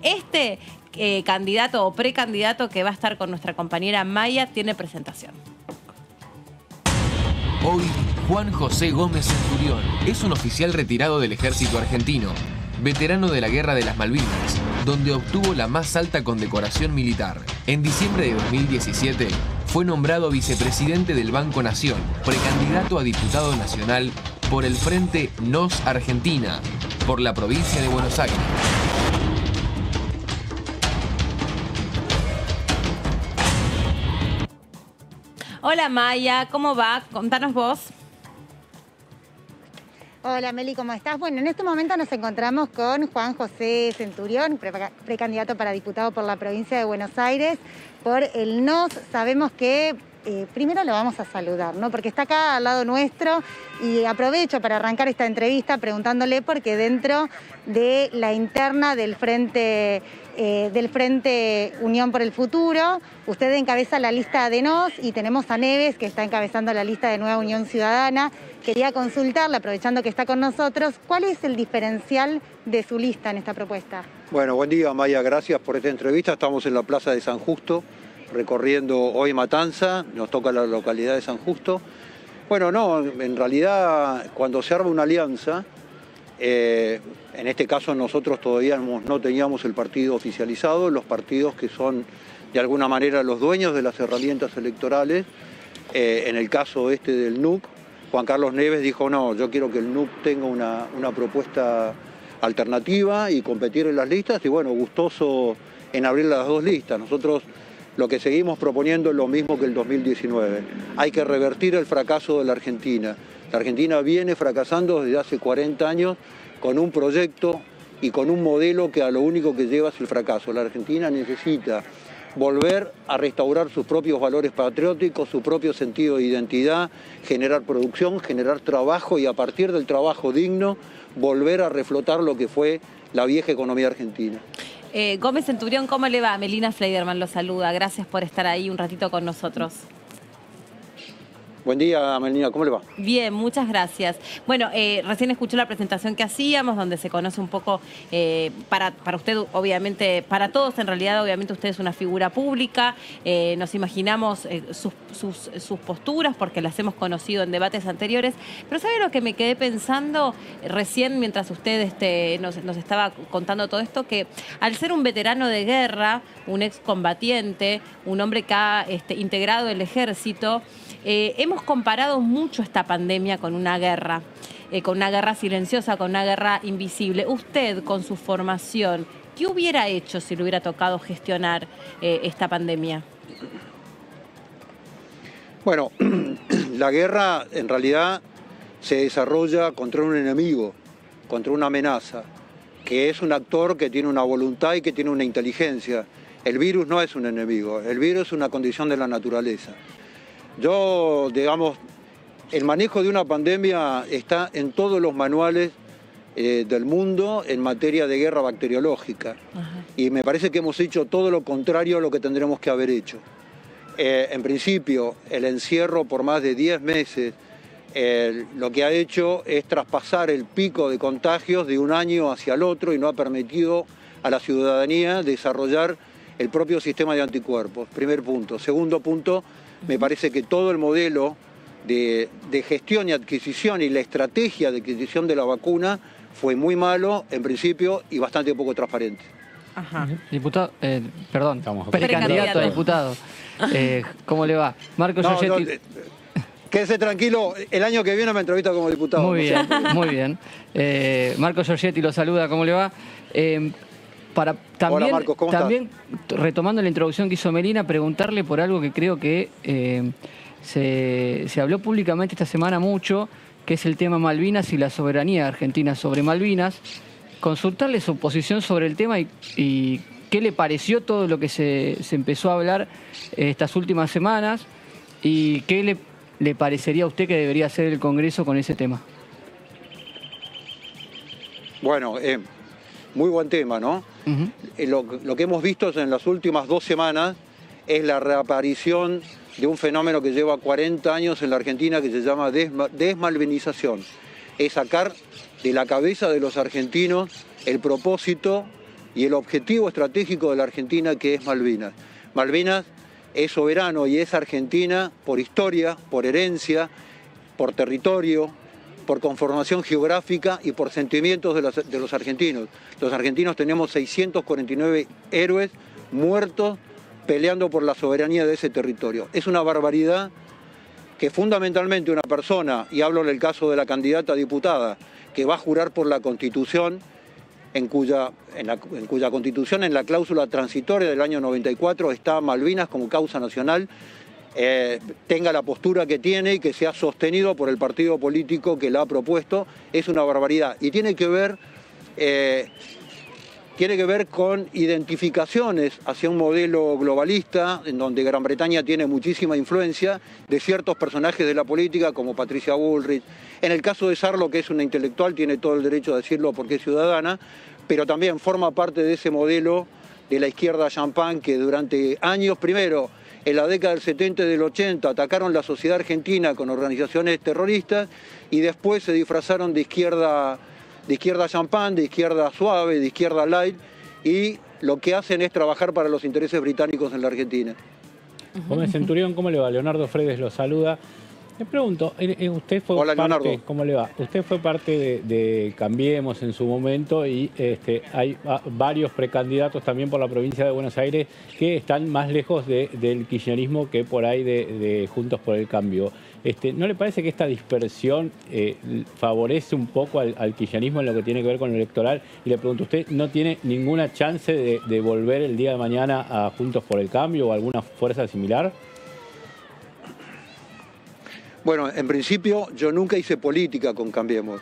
Este candidato o precandidato que va a estar con nuestra compañera Maya tiene presentación. Hoy, Juan José Gómez Centurión es un oficial retirado del ejército argentino, veterano de la Guerra de las Malvinas, donde obtuvo la más alta condecoración militar. En diciembre de 2017, fue nombrado vicepresidente del Banco Nación, precandidato a diputado nacional por el Frente Nos Argentina, por la provincia de Buenos Aires. Hola Maya, ¿cómo va? Contanos vos. Hola Meli, ¿cómo estás? Bueno, en este momento nos encontramos con Juan José Centurión, precandidato para diputado por la provincia de Buenos Aires, por el NOS. Sabemos que primero lo vamos a saludar, ¿no? Porque está acá al lado nuestro y aprovecho para arrancar esta entrevista preguntándole porque dentro de la interna del Frente Unión por el Futuro, usted encabeza la lista de NOS y tenemos a Neves que está encabezando la lista de Nueva Unión Ciudadana. Quería consultarle, aprovechando que está con nosotros, ¿cuál es el diferencial de su lista en esta propuesta? Bueno, buen día Maya, gracias por esta entrevista. Estamos en la Plaza de San Justo, recorriendo hoy Matanza, nos toca la localidad de San Justo. Bueno, no, en realidad cuando se arma una alianza, en este caso nosotros todavía no teníamos el partido oficializado, los partidos que son de alguna manera los dueños de las herramientas electorales, en el caso del NUC, Juan Carlos Neves dijo no, yo quiero que el NUC tenga una propuesta alternativa y competir en las listas, y bueno, gustoso en abrir las dos listas. Nosotros lo que seguimos proponiendo es lo mismo que el 2019. Hay que revertir el fracaso de la Argentina. La Argentina viene fracasando desde hace 40 años con un proyecto y con un modelo que a lo único que lleva es el fracaso. La Argentina necesita volver a restaurar sus propios valores patrióticos, su propio sentido de identidad, generar producción, generar trabajo y a partir del trabajo digno volver a reflotar lo que fue la vieja economía argentina. Gómez Centurión, ¿cómo le va? Melina Fleiderman lo saluda. Gracias por estar ahí un ratito con nosotros. Buen día, Melina, ¿cómo le va? Bien, muchas gracias. Bueno, recién escuchó la presentación que hacíamos, donde se conoce un poco, para usted, obviamente, para todos, en realidad, obviamente, usted es una figura pública. Nos imaginamos sus posturas, porque las hemos conocido en debates anteriores. Pero ¿sabe lo que me quedé pensando recién, mientras usted nos estaba contando todo esto? Que al ser un veterano de guerra, un excombatiente, un hombre que ha integrado el ejército, hemos comparado mucho esta pandemia con una guerra silenciosa, con una guerra invisible. Usted, con su formación, ¿qué hubiera hecho si le hubiera tocado gestionar esta pandemia? Bueno, la guerra en realidad se desarrolla contra un enemigo, contra una amenaza, que es un actor que tiene una voluntad y que tiene una inteligencia. El virus no es un enemigo, el virus es una condición de la naturaleza. Yo, digamos, el manejo de una pandemia está en todos los manuales del mundo en materia de guerra bacteriológica. Ajá. Y me parece que hemos hecho todo lo contrario a lo que tendremos que haber hecho. En principio, el encierro por más de 10 meses lo que ha hecho es traspasar el pico de contagios de un año hacia el otro y no ha permitido a la ciudadanía desarrollar el propio sistema de anticuerpos. Primer punto. Segundo punto, me parece que todo el modelo de gestión y adquisición y la estrategia de adquisición de la vacuna fue muy malo en principio y bastante poco transparente. Ajá. Diputado, perdón, precandidato a diputado. ¿Cómo le va? Marco Giorgetti. Quédese tranquilo, el año que viene me entrevista como diputado. Muy bien, muy bien. Marco Giorgetti lo saluda, ¿cómo le va? Hola Marcos, ¿cómo también, retomando la introducción que hizo Melina, preguntarle por algo que creo que se habló públicamente esta semana mucho, que es el tema Malvinas y la soberanía argentina sobre Malvinas. Consultarle su posición sobre el tema y qué le pareció todo lo que se empezó a hablar estas últimas semanas y qué le parecería a usted que debería hacer el Congreso con ese tema. Bueno, muy buen tema, ¿no? Lo que hemos visto en las últimas 2 semanas es la reaparición de un fenómeno que lleva 40 años en la Argentina que se llama desmalvinización. Es sacar de la cabeza de los argentinos el propósito y el objetivo estratégico de la Argentina, que es Malvinas. Malvinas es soberano y es Argentina por historia, por herencia, por territorio, por conformación geográfica y por sentimientos de los argentinos. Los argentinos tenemos 649 héroes muertos peleando por la soberanía de ese territorio. Es una barbaridad que fundamentalmente una persona, y hablo en el caso de la candidata a diputada, que va a jurar por la Constitución, en cuya Constitución, en la cláusula transitoria del año 94, está Malvinas como causa nacional, tenga la postura que tiene y que sea sostenido por el partido político que la ha propuesto, es una barbaridad. Y tiene que ver con identificaciones hacia un modelo globalista, en donde Gran Bretaña tiene muchísima influencia de ciertos personajes de la política, como Patricia Bullrich. En el caso de Sarlo, que es una intelectual, tiene todo el derecho a decirlo porque es ciudadana, pero también forma parte de ese modelo de la izquierda champán que durante años, primero, en la década del 70 y del 80, atacaron la sociedad argentina con organizaciones terroristas y después se disfrazaron de izquierda champán, de izquierda suave, de izquierda light, y lo que hacen es trabajar para los intereses británicos en la Argentina. Gómez Centurión, ¿cómo le va? Leonardo Fredes lo saluda. Le pregunto, usted fue Hola, parte, Leonardo. ¿cómo le va? Usted fue parte de Cambiemos en su momento y hay varios precandidatos también por la provincia de Buenos Aires que están más lejos del kirchnerismo que por ahí de Juntos por el Cambio. ¿No le parece que esta dispersión favorece un poco al kirchnerismo en lo que tiene que ver con lo electoral? Y le pregunto, ¿usted no tiene ninguna chance de volver el día de mañana a Juntos por el Cambio o alguna fuerza similar? Bueno, en principio yo nunca hice política con Cambiemos.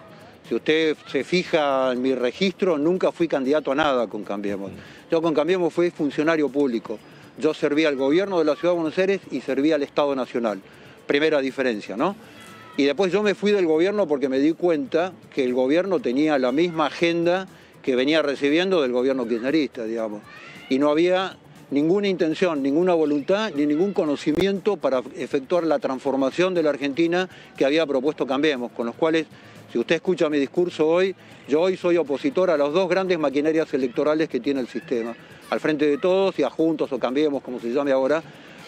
Si usted se fija en mi registro, nunca fui candidato a nada con Cambiemos. Yo con Cambiemos fui funcionario público. Yo servía al gobierno de la Ciudad de Buenos Aires y servía al Estado Nacional. Primera diferencia, ¿no? Y después yo me fui del gobierno porque me di cuenta que el gobierno tenía la misma agenda que venía recibiendo del gobierno kirchnerista, digamos. Y no había ninguna intención, ninguna voluntad, ni ningún conocimiento para efectuar la transformación de la Argentina que había propuesto Cambiemos, con los cuales, si usted escucha mi discurso hoy, yo hoy soy opositor a las dos grandes maquinarias electorales que tiene el sistema, al Frente de Todos y a Juntos o Cambiemos, como se llame ahora,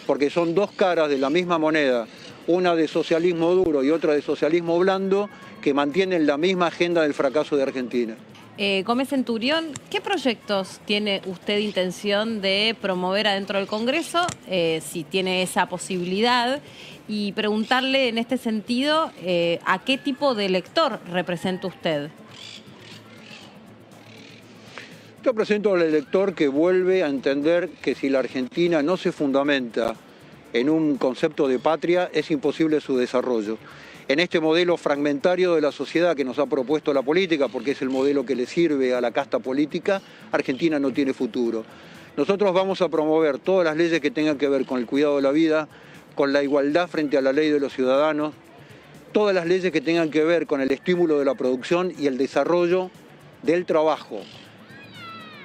porque son dos caras de la misma moneda, una de socialismo duro y otra de socialismo blando, que mantienen la misma agenda del fracaso de Argentina. Gómez Centurión, ¿qué proyectos tiene usted intención de promover adentro del Congreso, si tiene esa posibilidad? Y preguntarle en este sentido, ¿a qué tipo de elector representa usted? Yo presento al elector que vuelve a entender que si la Argentina no se fundamenta en un concepto de patria, es imposible su desarrollo. En este modelo fragmentario de la sociedad que nos ha propuesto la política, porque es el modelo que le sirve a la casta política, Argentina no tiene futuro. Nosotros vamos a promover todas las leyes que tengan que ver con el cuidado de la vida, con la igualdad frente a la ley de los ciudadanos, todas las leyes que tengan que ver con el estímulo de la producción y el desarrollo del trabajo.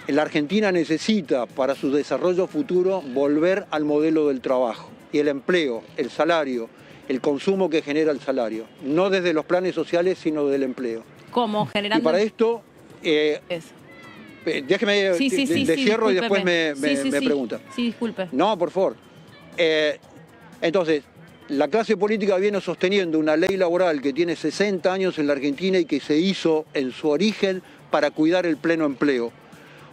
La Argentina necesita, para su desarrollo futuro, volver al modelo del trabajo y el empleo, el salario, el consumo que genera el salario, no desde los planes sociales, sino del empleo. ¿Cómo? Generando... Y para esto, déjeme, cierro y después me pregunta. Sí, disculpe. No, por favor. Entonces, la clase política viene sosteniendo una ley laboral que tiene 60 años en la Argentina y que se hizo en su origen para cuidar el pleno empleo.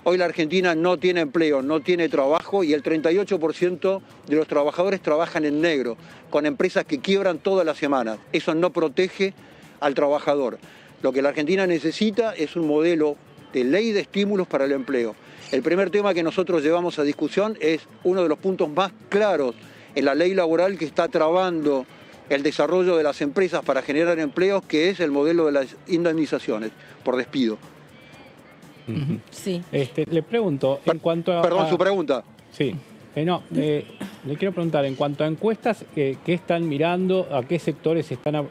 Hoy la Argentina no tiene empleo, no tiene trabajo y el 38% de los trabajadores trabajan en negro, con empresas que quiebran todas las semanas. Eso no protege al trabajador. Lo que la Argentina necesita es un modelo de ley de estímulos para el empleo. El primer tema que nosotros llevamos a discusión es uno de los puntos más claros en la ley laboral que está trabando el desarrollo de las empresas para generar empleos, que es el modelo de las indemnizaciones por despido. Sí. Le pregunto, en cuanto a... Perdón, su pregunta. Sí. Le quiero preguntar, en cuanto a encuestas, ¿qué están mirando? ¿A qué sectores están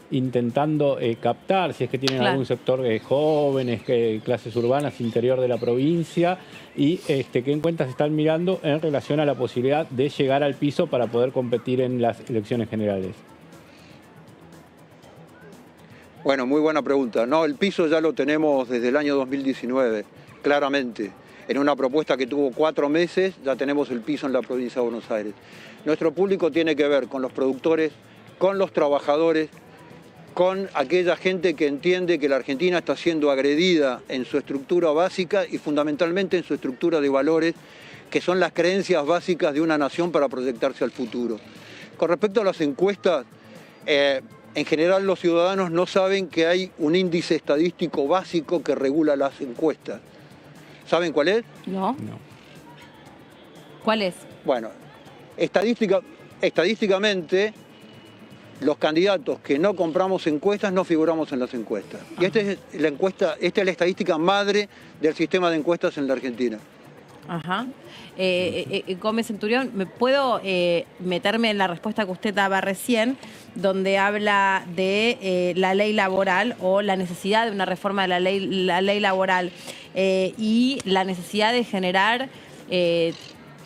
intentando captar? Si es que tienen algún sector jóvenes, clases urbanas, interior de la provincia. Y qué encuestas están mirando en relación a la posibilidad de llegar al piso para poder competir en las elecciones generales. Bueno, muy buena pregunta. No, el piso ya lo tenemos desde el año 2019. claramente. En una propuesta que tuvo 4 meses, ya tenemos el piso en la provincia de Buenos Aires. Nuestro público tiene que ver con los productores, con los trabajadores, con aquella gente que entiende que la Argentina está siendo agredida en su estructura básica y fundamentalmente en su estructura de valores, que son las creencias básicas de una nación para proyectarse al futuro. Con respecto a las encuestas, en general los ciudadanos no saben que hay un índice estadístico básico que regula las encuestas. ¿Saben cuál es? No. ¿Cuál es? Bueno, estadísticamente, los candidatos que no compramos encuestas no figuramos en las encuestas. Y esta es la estadística madre del sistema de encuestas en la Argentina. Ajá. Gómez Centurión, ¿me puedo meterme en la respuesta que usted daba recién, donde habla de la ley laboral o la necesidad de una reforma de la ley laboral y la necesidad de generar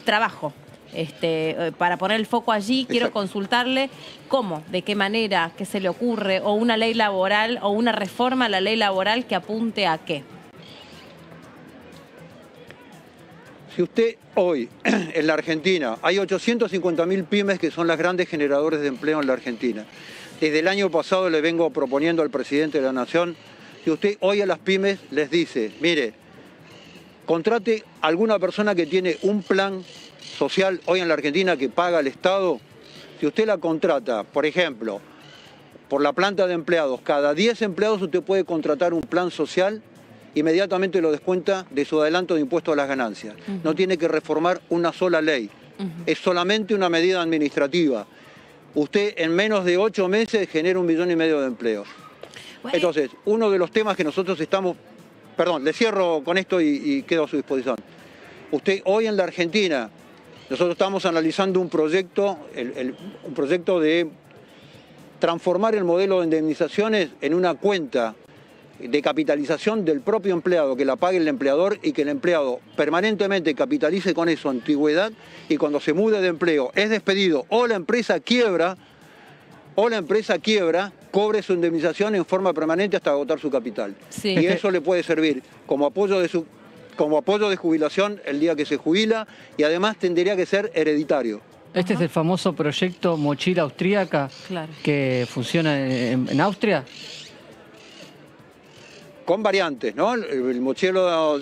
trabajo? Para poner el foco allí, Exacto. Quiero consultarle cómo, de qué manera, qué se le ocurre, o una ley laboral o una reforma a la ley laboral que apunte a qué. Si usted hoy en la Argentina, hay 850.000 pymes que son las grandes generadores de empleo en la Argentina. Desde el año pasado le vengo proponiendo al presidente de la Nación, si usted hoy a las pymes les dice, mire, contrate a alguna persona que tiene un plan social hoy en la Argentina que paga el Estado, si usted la contrata, por ejemplo, por la planta de empleados, cada 10 empleados usted puede contratar un plan social, inmediatamente lo descuenta de su adelanto de impuesto a las ganancias. No tiene que reformar una sola ley, es solamente una medida administrativa. Usted en menos de 8 meses genera 1,5 millones de empleos. Bueno. Entonces, uno de los temas que nosotros estamos... Perdón, le cierro con esto y quedo a su disposición. Usted hoy en la Argentina, nosotros estamos analizando un proyecto, un proyecto de transformar el modelo de indemnizaciones en una cuenta de capitalización del propio empleado, que la pague el empleador y que el empleado permanentemente capitalice con eso antigüedad y cuando se mude de empleo es despedido o la empresa quiebra, cobre su indemnización en forma permanente hasta agotar su capital. Sí. Y eso le puede servir como apoyo de jubilación el día que se jubila y además tendría que ser hereditario. Este es el famoso proyecto Mochila Austríaca, Claro. que funciona en Austria. Con variantes, ¿no? El mochilo,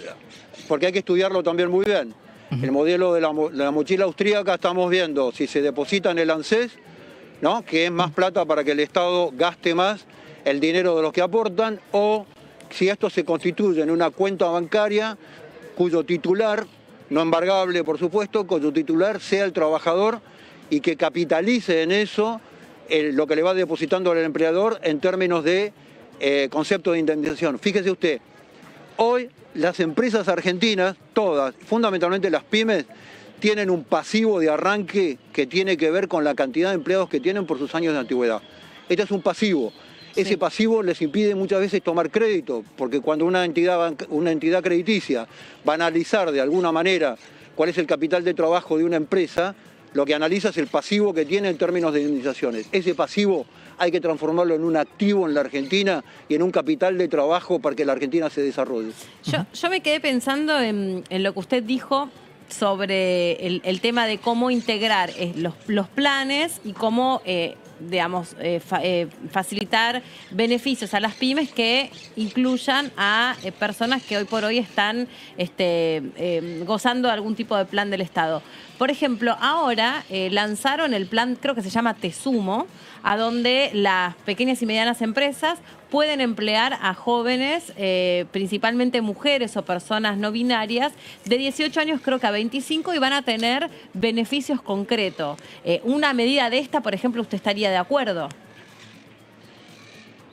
porque hay que estudiarlo también muy bien. El modelo de la mochila austríaca estamos viendo si se deposita en el ANSES, ¿no? Que es más plata para que el Estado gaste más el dinero de los que aportan, o si esto se constituye en una cuenta bancaria cuyo titular, no embargable por supuesto, cuyo titular sea el trabajador y que capitalice en eso lo que le va depositando al empleador en términos de concepto de indemnización. Fíjese usted, hoy las empresas argentinas, todas, fundamentalmente las pymes, tienen un pasivo de arranque que tiene que ver con la cantidad de empleados que tienen por sus años de antigüedad. Este es un pasivo. Sí. Ese pasivo les impide muchas veces tomar crédito, porque cuando una entidad crediticia va a analizar de alguna manera cuál es el capital de trabajo de una empresa, lo que analiza es el pasivo que tiene en términos de indemnizaciones. Ese pasivo hay que transformarlo en un activo en la Argentina y en un capital de trabajo para que la Argentina se desarrolle. Yo me quedé pensando en lo que usted dijo sobre el tema de cómo integrar los planes y cómo, facilitar beneficios a las pymes que incluyan a personas que hoy por hoy están gozando de algún tipo de plan del Estado. Por ejemplo, ahora lanzaron el plan, creo que se llama Te Sumo, a donde las pequeñas y medianas empresas pueden emplear a jóvenes, principalmente mujeres o personas no binarias, de 18 años creo que a 25 y van a tener beneficios concretos. Una medida de esta, por ejemplo, ¿usted estaría de acuerdo?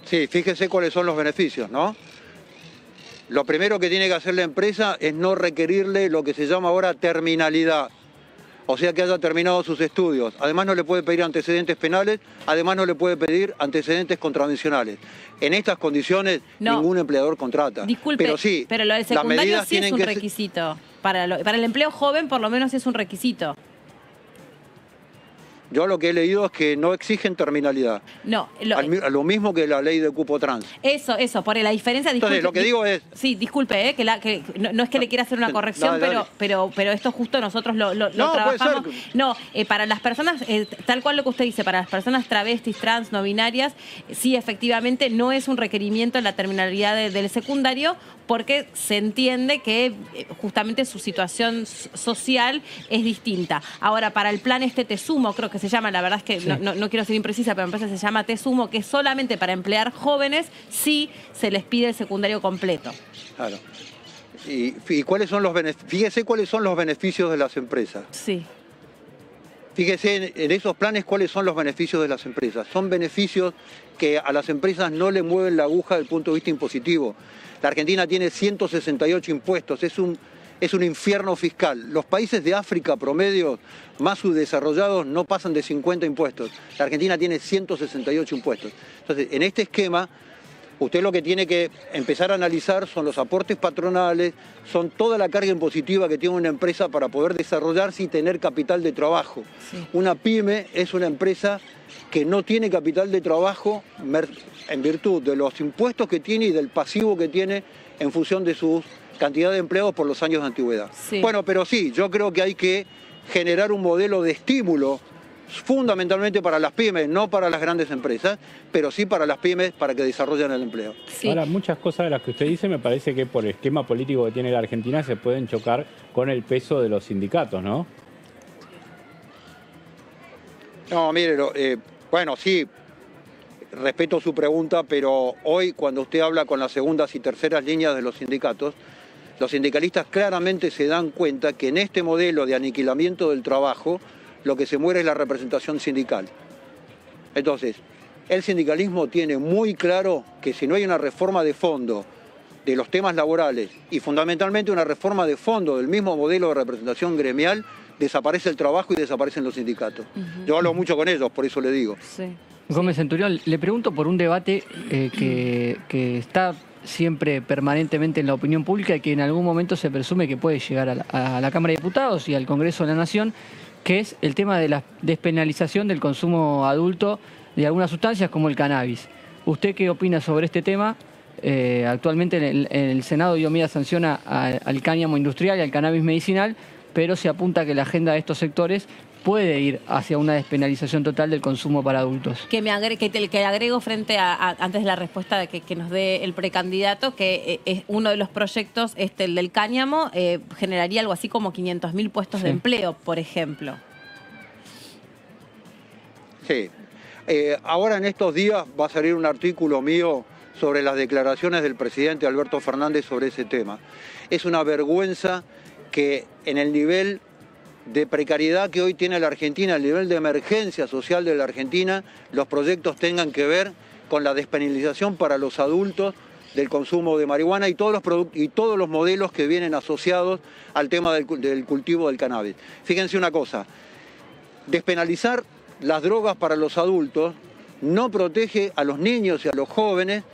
Sí, fíjese cuáles son los beneficios, ¿no? Lo primero que tiene que hacer la empresa es no requerirle lo que se llama ahora terminalidad. O sea, que haya terminado sus estudios. Además no le puede pedir antecedentes penales, además no le puede pedir antecedentes contravencionales. En estas condiciones ningún empleador contrata. Disculpe, pero sí, pero lo del secundario sí es un requisito. Para el empleo joven por lo menos es un requisito. Yo lo que he leído es que no exigen terminalidad. No, lo mismo que la ley de cupo trans. Eso, por la diferencia... Entonces, lo que digo es... Sí, disculpe, que no es que le quiera hacer una corrección, dale. pero esto justo nosotros lo trabajamos. No, para las personas, tal cual lo que usted dice, para las personas travestis, trans, no binarias, sí, efectivamente, no es un requerimiento en la terminalidad del secundario, porque se entiende que justamente su situación social es distinta. Ahora, para el plan Te Sumo, creo que se llama, la verdad es que sí, no quiero ser imprecisa, pero me parece que se llama Te Sumo, que es solamente para emplear jóvenes, sí se les pide el secundario completo. Claro. ¿Y cuáles son los beneficios? Fíjese cuáles son los beneficios de las empresas. Sí. Fíjese en esos planes cuáles son los beneficios de las empresas. Son beneficios que a las empresas no le mueven la aguja desde el punto de vista impositivo. La Argentina tiene 168 impuestos, es un infierno fiscal. Los países de África promedio más subdesarrollados no pasan de 50 impuestos. La Argentina tiene 168 impuestos. Entonces, en este esquema, usted lo que tiene que empezar a analizar son los aportes patronales, son toda la carga impositiva que tiene una empresa para poder desarrollarse y tener capital de trabajo. Sí. Una pyme es una empresa que no tiene capital de trabajo en virtud de los impuestos que tiene y del pasivo que tiene en función de su cantidad de empleados por los años de antigüedad. Sí. Bueno, pero sí, yo creo que hay que generar un modelo de estímulo fundamentalmente para las pymes, no para las grandes empresas, pero sí para las pymes para que desarrollen el empleo. Sí. Ahora, muchas cosas de las que usted dice me parece que por el esquema político que tiene la Argentina se pueden chocar con el peso de los sindicatos, ¿no? No, mire, bueno, sí, respeto su pregunta, pero hoy cuando usted habla con las segundas y terceras líneas de los sindicatos, los sindicalistas claramente se dan cuenta que en este modelo de aniquilamiento del trabajo, lo que se muere es la representación sindical. Entonces, el sindicalismo tiene muy claro que si no hay una reforma de fondo de los temas laborales y fundamentalmente una reforma de fondo del mismo modelo de representación gremial, desaparece el trabajo y desaparecen los sindicatos. Yo hablo mucho con ellos, por eso le digo. Sí. Gómez Centurión, le pregunto por un debate que está siempre permanentemente en la opinión pública y que en algún momento se presume que puede llegar a la Cámara de Diputados y al Congreso de la Nación, que es el tema de la despenalización del consumo adulto de algunas sustancias como el cannabis. ¿Usted qué opina sobre este tema? Actualmente en el Senado dio media sanción al cáñamo industrial y al cannabis medicinal, pero se apunta que la agenda de estos sectores puede ir hacia una despenalización total del consumo para adultos. Que agrego frente a antes de la respuesta que nos dé el precandidato, que es uno de los proyectos, el del cáñamo, generaría algo así como 500.000 puestos de empleo, por ejemplo. Sí. Ahora en estos días va a salir un artículo mío sobre las declaraciones del presidente Alberto Fernández sobre ese tema. Es una vergüenza que en el nivel de precariedad que hoy tiene la Argentina, el nivel de emergencia social de la Argentina, los proyectos tengan que ver con la despenalización para los adultos del consumo de marihuana y todos los modelos que vienen asociados al tema del cultivo del cannabis. Fíjense una cosa, despenalizar las drogas para los adultos no protege a los niños y a los jóvenes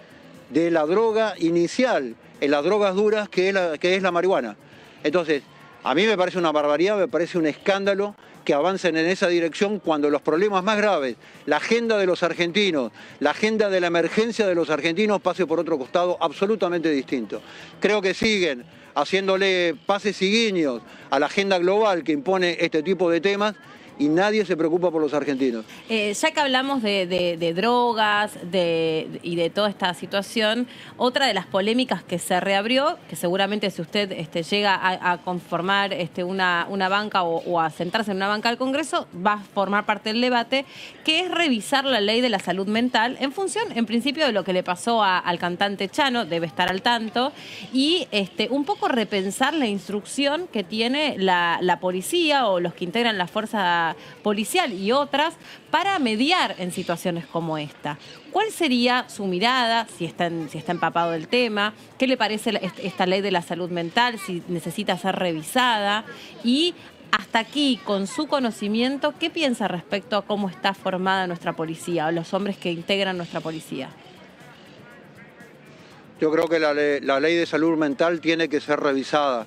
de la droga inicial, en las drogas duras que es la marihuana. Entonces, a mí me parece una barbaridad, me parece un escándalo que avancen en esa dirección cuando los problemas más graves, la agenda de los argentinos, la agenda de la emergencia de los argentinos pase por otro costado absolutamente distinto. Creo que siguen haciéndole pases y guiños a la agenda global que impone este tipo de temas y nadie se preocupa por los argentinos. Ya que hablamos de drogas y de toda esta situación, otra de las polémicas que se reabrió, que seguramente si usted llega a conformar una banca o a sentarse en una banca del Congreso, va a formar parte del debate, que es revisar la ley de la salud mental en función, en principio, de lo que le pasó al cantante Chano, debe estar al tanto, y un poco repensar la instrucción que tiene la policía o los que integran la fuerza policial y otras para mediar en situaciones como esta. ¿Cuál sería su mirada, si está empapado del tema? ¿Qué le parece esta ley de la salud mental, si necesita ser revisada? Y hasta aquí, con su conocimiento, ¿qué piensa respecto a cómo está formada nuestra policía o los hombres que integran nuestra policía? Yo creo que la ley de salud mental tiene que ser revisada.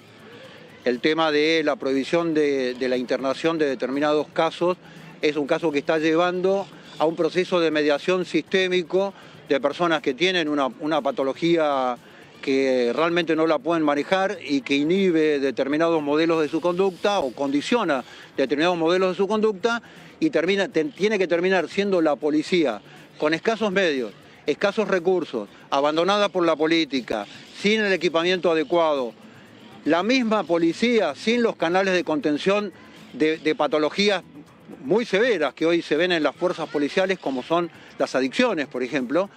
El tema de la prohibición de la internación de determinados casos es un caso que está llevando a un proceso de mediación sistémico de personas que tienen una patología que realmente no la pueden manejar y que inhibe determinados modelos de su conducta o condiciona determinados modelos de su conducta y tiene que terminar siendo la policía con escasos medios, escasos recursos, abandonada por la política, sin el equipamiento adecuado. La misma policía sin los canales de contención de patologías muy severas que hoy se ven en las fuerzas policiales, como son las adicciones, por ejemplo,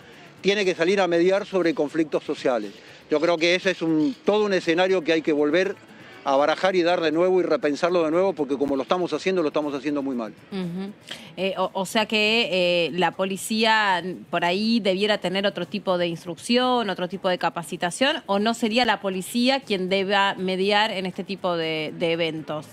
tiene que salir a mediar sobre conflictos sociales. Yo creo que ese es todo un escenario que hay que volver a barajar y dar de nuevo y repensarlo de nuevo, porque como lo estamos haciendo muy mal. O sea que la policía por ahí debiera tener otro tipo de instrucción, otro tipo de capacitación, ¿o no sería la policía quien deba mediar en este tipo de eventos?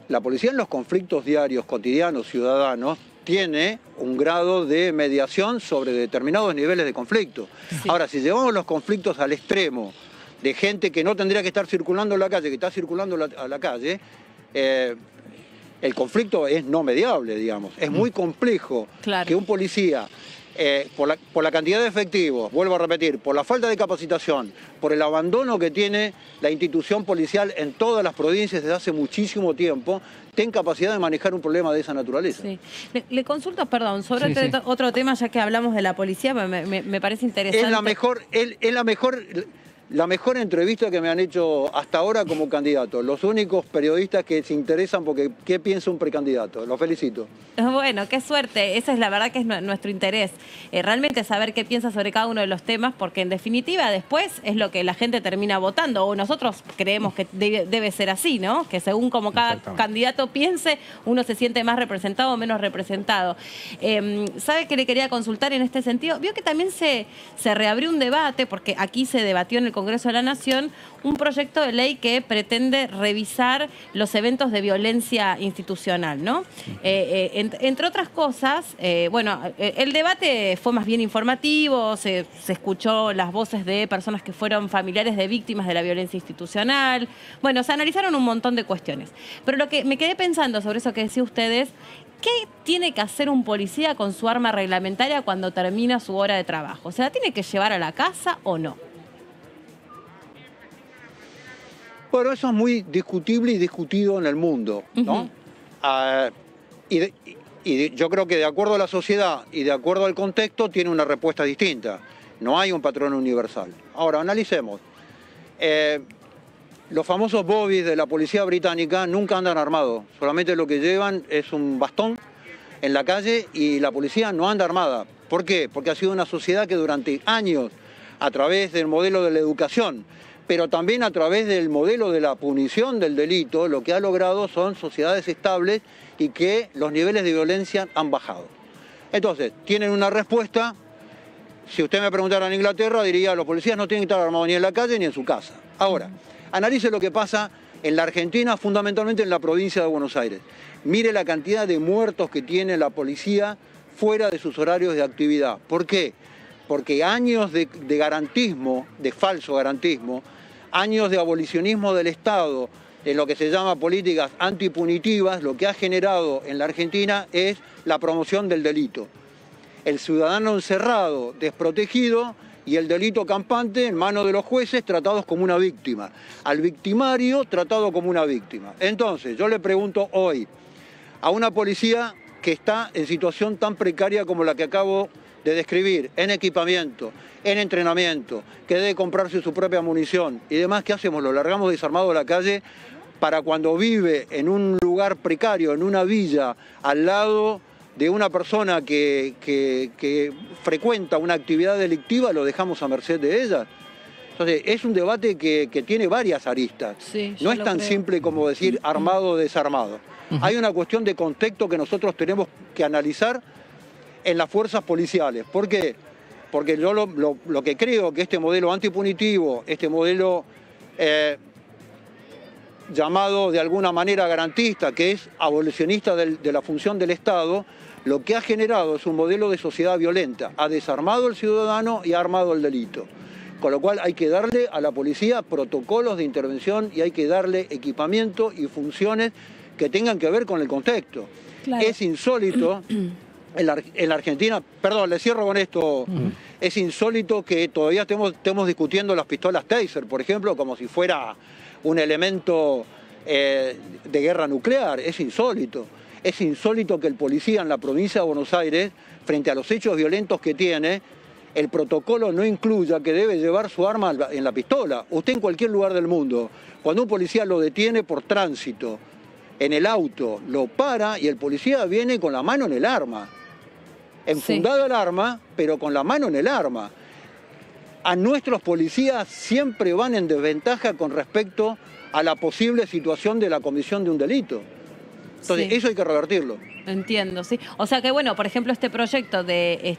La policía en los conflictos diarios, cotidianos, ciudadanos, tiene un grado de mediación sobre determinados niveles de conflicto. Sí. Ahora, si llevamos los conflictos al extremo de gente que no tendría que estar circulando en la calle, que está circulando a la calle, el conflicto es no mediable, digamos. Es muy complejo que un policía, por la cantidad de efectivos, vuelvo a repetir, por la falta de capacitación, por el abandono que tiene la institución policial en todas las provincias desde hace muchísimo tiempo, tenga capacidad de manejar un problema de esa naturaleza. Sí. Le consulto, perdón, sobre otro tema, ya que hablamos de la policía, me parece interesante. Es la mejor entrevista que me han hecho hasta ahora como candidato. Los únicos periodistas que se interesan porque qué piensa un precandidato. Los felicito. Bueno, qué suerte. Esa es la verdad que es nuestro interés. Realmente saber qué piensa sobre cada uno de los temas, porque en definitiva después es lo que la gente termina votando, o nosotros creemos que debe ser así, ¿no? Que según como cada candidato piense, uno se siente más representado o menos representado. ¿Sabe qué le quería consultar en este sentido? Vio que también se reabrió un debate, porque aquí se debatió en el Congreso de la Nación un proyecto de ley que pretende revisar los eventos de violencia institucional, ¿no? Entre otras cosas, bueno, el debate fue más bien informativo, se escuchó las voces de personas que fueron familiares de víctimas de la violencia institucional, bueno, se analizaron un montón de cuestiones. Pero lo que me quedé pensando sobre eso que decía ustedes, ¿qué tiene que hacer un policía con su arma reglamentaria cuando termina su hora de trabajo? ¿Se la tiene que llevar a la casa o no? Bueno, eso es muy discutible y discutido en el mundo, ¿no? Yo creo que de acuerdo a la sociedad y de acuerdo al contexto tiene una respuesta distinta. No hay un patrón universal. Ahora, analicemos. Los famosos bobbies de la policía británica nunca andan armados. Solamente lo que llevan es un bastón en la calle y la policía no anda armada. ¿Por qué? Porque ha sido una sociedad que durante años, a través del modelo de la educación, pero también a través del modelo de la punición del delito, lo que ha logrado son sociedades estables y que los niveles de violencia han bajado. Entonces, tienen una respuesta. Si usted me preguntara en Inglaterra, diría, los policías no tienen que estar armados ni en la calle ni en su casa. Ahora, analice lo que pasa en la Argentina, fundamentalmente en la provincia de Buenos Aires. Mire la cantidad de muertos que tiene la policía fuera de sus horarios de actividad. ¿Por qué? Porque años de garantismo, de falso garantismo, años de abolicionismo del Estado, en lo que se llama políticas antipunitivas, lo que ha generado en la Argentina es la promoción del delito. El ciudadano encerrado, desprotegido, y el delito campante en manos de los jueces tratados como una víctima. Al victimario tratado como una víctima. Entonces, yo le pregunto hoy a una policía que está en situación tan precaria como la que acabo de describir, en equipamiento, en entrenamiento, que debe comprarse su propia munición y demás, ¿qué hacemos? Lo largamos desarmado a la calle para cuando vive en un lugar precario, en una villa, al lado de una persona que frecuenta una actividad delictiva, lo dejamos a merced de ella. Entonces, es un debate que tiene varias aristas. Sí, no es tan simple como decir armado o desarmado. Hay una cuestión de contexto que nosotros tenemos que analizar en las fuerzas policiales. ¿Por qué? Porque yo lo que creo que este modelo antipunitivo, este modelo llamado de alguna manera garantista, que es abolicionista de la función del Estado, lo que ha generado es un modelo de sociedad violenta. Ha desarmado al ciudadano y ha armado el delito. Con lo cual hay que darle a la policía protocolos de intervención y hay que darle equipamiento y funciones que tengan que ver con el contexto. Claro. Es insólito, en la Argentina, perdón, le cierro con esto, es insólito que todavía estemos discutiendo las pistolas Taser, por ejemplo, como si fuera un elemento de guerra nuclear. Es insólito. Es insólito que el policía en la provincia de Buenos Aires, frente a los hechos violentos que tiene, el protocolo no incluya que debe llevar su arma en la pistola. Usted en cualquier lugar del mundo, cuando un policía lo detiene por tránsito, en el auto, lo para y el policía viene con la mano en el arma. Enfundado el arma, pero con la mano en el arma. A nuestros policías siempre van en desventaja con respecto a la posible situación de la comisión de un delito. Entonces, eso hay que revertirlo. Entiendo, sí. O sea que, bueno, por ejemplo, este proyecto de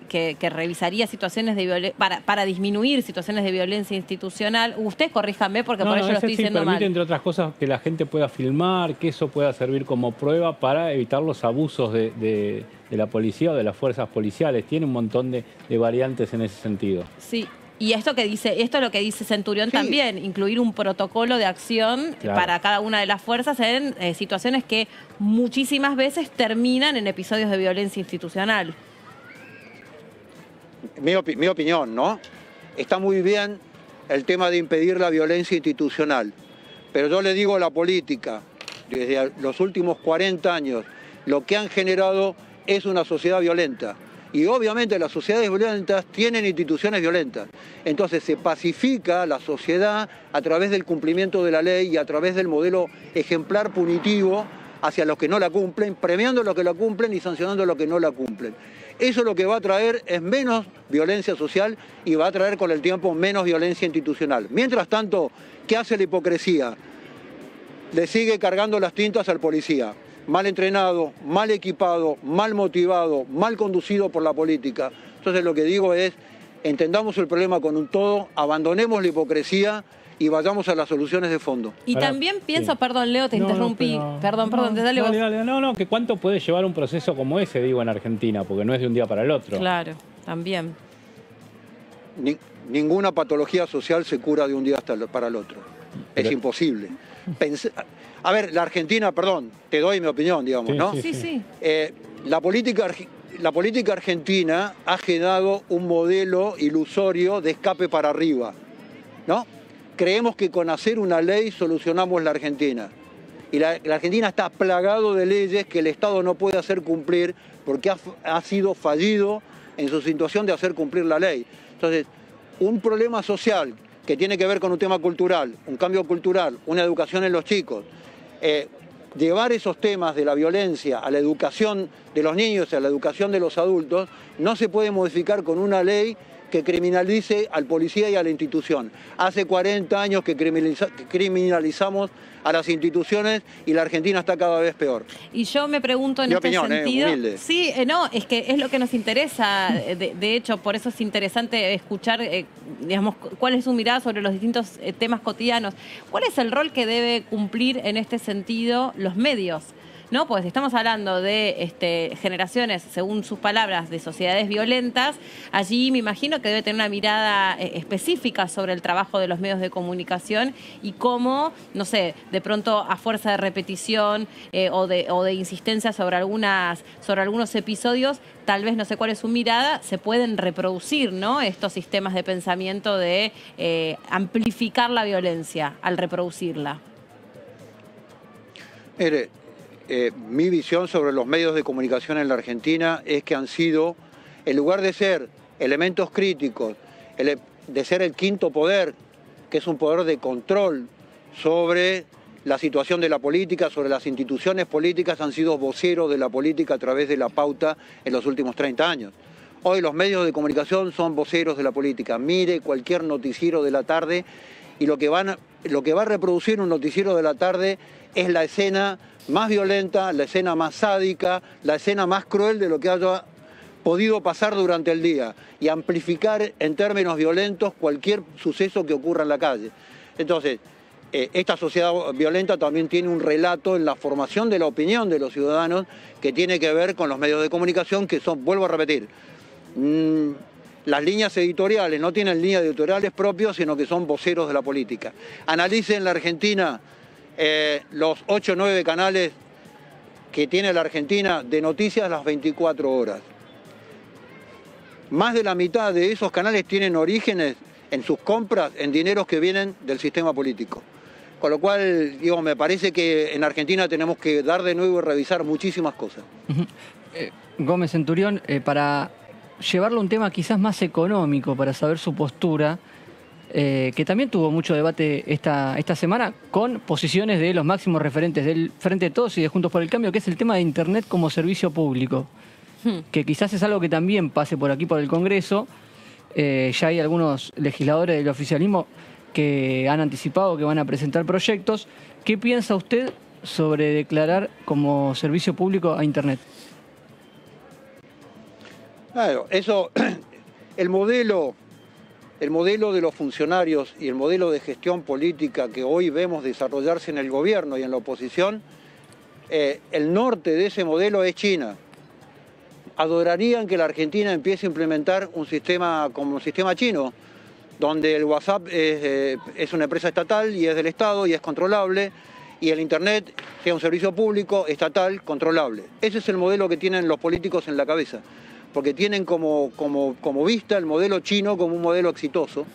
que revisaría situaciones de violencia, para disminuir situaciones de violencia institucional, usted corríjame porque por eso lo estoy diciendo mal. Permite, entre otras cosas, que la gente pueda filmar, que eso pueda servir como prueba para evitar los abusos de la policía o de las fuerzas policiales. Tiene un montón de variantes en ese sentido. Sí. Y esto es lo que dice Centurión también, incluir un protocolo de acción para cada una de las fuerzas en situaciones que muchísimas veces terminan en episodios de violencia institucional. Mi opinión, ¿no? Está muy bien el tema de impedir la violencia institucional, pero yo le digo a la política, desde los últimos 40 años, lo que han generado es una sociedad violenta. Y obviamente las sociedades violentas tienen instituciones violentas. Entonces se pacifica la sociedad a través del cumplimiento de la ley y a través del modelo ejemplar punitivo hacia los que no la cumplen, premiando a los que la cumplen y sancionando a los que no la cumplen. Eso lo que va a traer es menos violencia social y va a traer con el tiempo menos violencia institucional. Mientras tanto, ¿qué hace la hipocresía? Le sigue cargando las tintas al policía. Mal entrenado, mal equipado, mal motivado, mal conducido por la política. Entonces lo que digo es, entendamos el problema con un todo, abandonemos la hipocresía y vayamos a las soluciones de fondo. Y también pienso, perdón Leo, te interrumpí, perdón, dale vos. No, que cuánto puede llevar un proceso como ese, digo, en Argentina, porque no es de un día para el otro. Claro, también. Ninguna patología social se cura de un día para el otro. Es imposible. A ver, la Argentina, perdón, te doy mi opinión, digamos, ¿no? Sí. La política argentina ha generado un modelo ilusorio de escape para arriba, ¿no? Creemos que con hacer una ley solucionamos la Argentina. Y la Argentina está plagado de leyes que el Estado no puede hacer cumplir porque ha sido fallido en su situación de hacer cumplir la ley. Entonces, un problema social que tiene que ver con un tema cultural, un cambio cultural, una educación en los chicos, llevar esos temas de la violencia a la educación de los niños y a la educación de los adultos, no se puede modificar con una ley que criminalice al policía y a la institución. Hace 40 años que criminalizamos a las instituciones y la Argentina está cada vez peor. Y yo me pregunto en este sentido... Sí, no, es que es lo que nos interesa. De hecho, por eso es interesante escuchar, digamos, cuál es su mirada sobre los distintos temas cotidianos. ¿Cuál es el rol que debe cumplir en este sentido los medios? ¿No? Pues estamos hablando de generaciones, según sus palabras, de sociedades violentas. Allí me imagino que debe tener una mirada específica sobre el trabajo de los medios de comunicación y cómo, no sé, de pronto a fuerza de repetición o de insistencia sobre algunos episodios, tal vez, no sé cuál es su mirada, se pueden reproducir, ¿no? Estos sistemas de pensamiento de amplificar la violencia al reproducirla. Mire, mi visión sobre los medios de comunicación en la Argentina es que han sido, en lugar de ser elementos críticos, de ser el quinto poder, que es un poder de control sobre la situación de la política, sobre las instituciones políticas, han sido voceros de la política a través de la pauta en los últimos 30 años. Hoy los medios de comunicación son voceros de la política. Mire cualquier noticiero de la tarde y lo que va a reproducir un noticiero de la tarde es la escena más violenta, la escena más sádica, la escena más cruel de lo que haya podido pasar durante el día y amplificar en términos violentos cualquier suceso que ocurra en la calle. Entonces, esta sociedad violenta también tiene un relato en la formación de la opinión de los ciudadanos que tiene que ver con los medios de comunicación que son, vuelvo a repetir, las líneas editoriales no tienen líneas editoriales propias, sino que son voceros de la política. Analicen la Argentina los 8 o 9 canales que tiene la Argentina de noticias las 24 horas. Más de la mitad de esos canales tienen orígenes en sus compras en dineros que vienen del sistema político. Con lo cual, digo, me parece que en Argentina tenemos que dar de nuevo y revisar muchísimas cosas. Gómez Centurión, para llevarlo a un tema quizás más económico, para saber su postura, que también tuvo mucho debate esta semana con posiciones de los máximos referentes del Frente de Todos y de Juntos por el Cambio, que es el tema de Internet como servicio público, que quizás es algo que también pase por aquí por el Congreso. Ya hay algunos legisladores del oficialismo que han anticipado que van a presentar proyectos. ¿Qué piensa usted sobre declarar como servicio público a Internet? Claro, eso, el modelo de los funcionarios y el modelo de gestión política que hoy vemos desarrollarse en el gobierno y en la oposición, el norte de ese modelo es China. Adorarían que la Argentina empiece a implementar un sistema como un sistema chino, donde el WhatsApp es una empresa estatal y es del Estado y es controlable, y el Internet sea un servicio público, estatal, controlable. Ese es el modelo que tienen los políticos en la cabeza, porque tienen como vista el modelo chino como un modelo exitoso,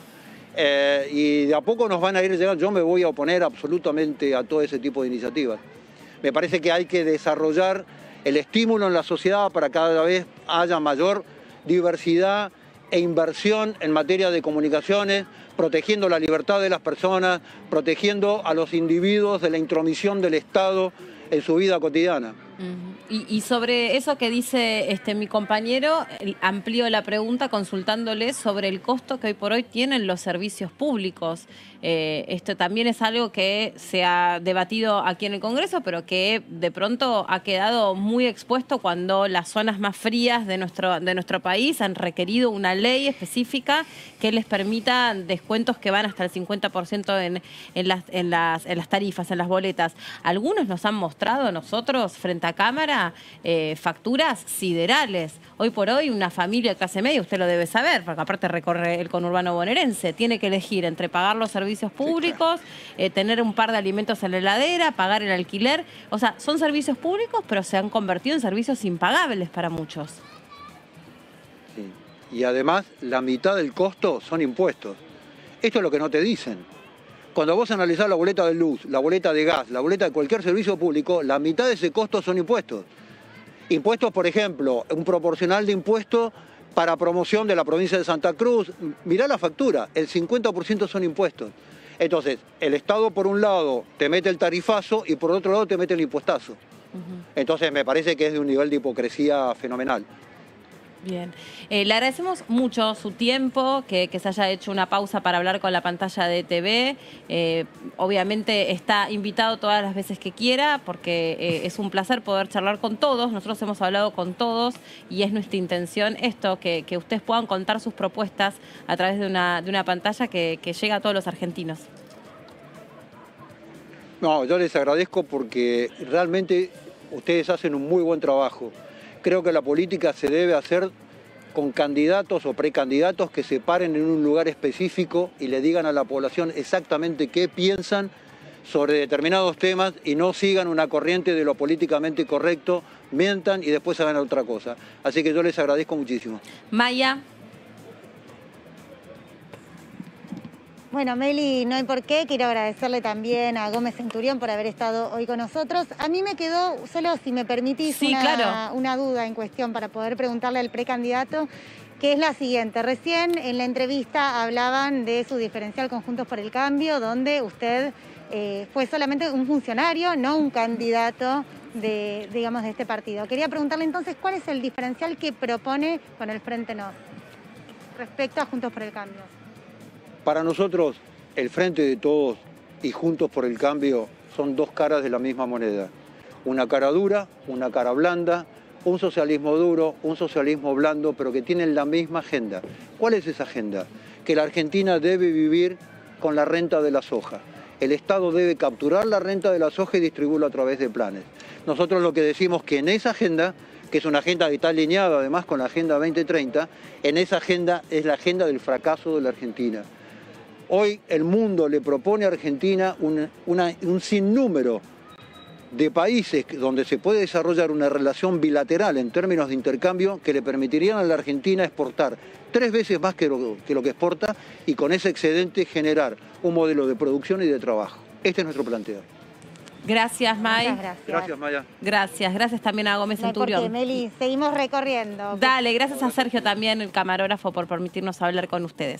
y de a poco nos van a ir llegando. Yo me voy a oponer absolutamente a todo ese tipo de iniciativas. Me parece que hay que desarrollar el estímulo en la sociedad para que cada vez haya mayor diversidad e inversión en materia de comunicaciones, protegiendo la libertad de las personas, protegiendo a los individuos de la intromisión del Estado en su vida cotidiana. Y sobre eso que dice mi compañero, amplío la pregunta consultándole sobre el costo que hoy por hoy tienen los servicios públicos. Esto también es algo que se ha debatido aquí en el Congreso, pero que de pronto ha quedado muy expuesto cuando las zonas más frías de nuestro país han requerido una ley específica que les permita descuentos que van hasta el 50% en las tarifas, en las boletas. Algunos nos han mostrado a nosotros frente a cámara facturas siderales. Hoy por hoy una familia de clase media, usted lo debe saber, porque aparte recorre el conurbano bonaerense, tiene que elegir entre pagar los servicios públicos, tener un par de alimentos en la heladera, pagar el alquiler. O sea, son servicios públicos, pero se han convertido en servicios impagables para muchos. Sí. Y además, la mitad del costo son impuestos. Esto es lo que no te dicen. Cuando vos analizás la boleta de luz, la boleta de gas, la boleta de cualquier servicio público, la mitad de ese costo son impuestos. Impuestos, por ejemplo, un proporcional de impuestos para promoción de la provincia de Santa Cruz. Mirá la factura, el 50% son impuestos. Entonces, el Estado por un lado te mete el tarifazo y por otro lado te mete el impuestazo. Entonces me parece que es de un nivel de hipocresía fenomenal. Bien. Le agradecemos mucho su tiempo, que se haya hecho una pausa para hablar con la pantalla de TV. Obviamente está invitado todas las veces que quiera, porque es un placer poder charlar con todos. Nosotros hemos hablado con todos y es nuestra intención esto, que ustedes puedan contar sus propuestas a través de una pantalla que llega a todos los argentinos. No, yo les agradezco porque realmente ustedes hacen un muy buen trabajo. Creo que la política se debe hacer con candidatos o precandidatos que se paren en un lugar específico y le digan a la población exactamente qué piensan sobre determinados temas y no sigan una corriente de lo políticamente correcto, mientan y después hagan otra cosa. Así que yo les agradezco muchísimo. Maya. Bueno, Meli, no hay por qué. Quiero agradecerle también a Gómez Centurión por haber estado hoy con nosotros. A mí me quedó, solo si me permitís, una duda en cuestión para poder preguntarle al precandidato, que es la siguiente. Recién en la entrevista hablaban de su diferencial con Juntos por el Cambio, donde usted fue solamente un funcionario, no un candidato de este partido. Quería preguntarle entonces, ¿cuál es el diferencial que propone con el Frente No respecto a Juntos por el Cambio? Para nosotros, el Frente de Todos y Juntos por el Cambio son dos caras de la misma moneda. Una cara dura, una cara blanda, un socialismo duro, un socialismo blando, pero que tienen la misma agenda. ¿Cuál es esa agenda? Que la Argentina debe vivir con la renta de la soja. El Estado debe capturar la renta de la soja y distribuirla a través de planes. Nosotros lo que decimos que en esa agenda, que es una agenda que está alineada además con la Agenda 2030, en esa agenda es la agenda del fracaso de la Argentina. Hoy el mundo le propone a Argentina un sinnúmero de países donde se puede desarrollar una relación bilateral en términos de intercambio que le permitirían a la Argentina exportar 3 veces más que lo que exporta y con ese excedente generar un modelo de producción y de trabajo. Este es nuestro planteo. Gracias, May. Muchas gracias. Gracias, Maya. Gracias también a Gómez No hay por qué, Centurión. Meli, seguimos recorriendo. Dale, gracias a Sergio también, el camarógrafo, por permitirnos hablar con ustedes.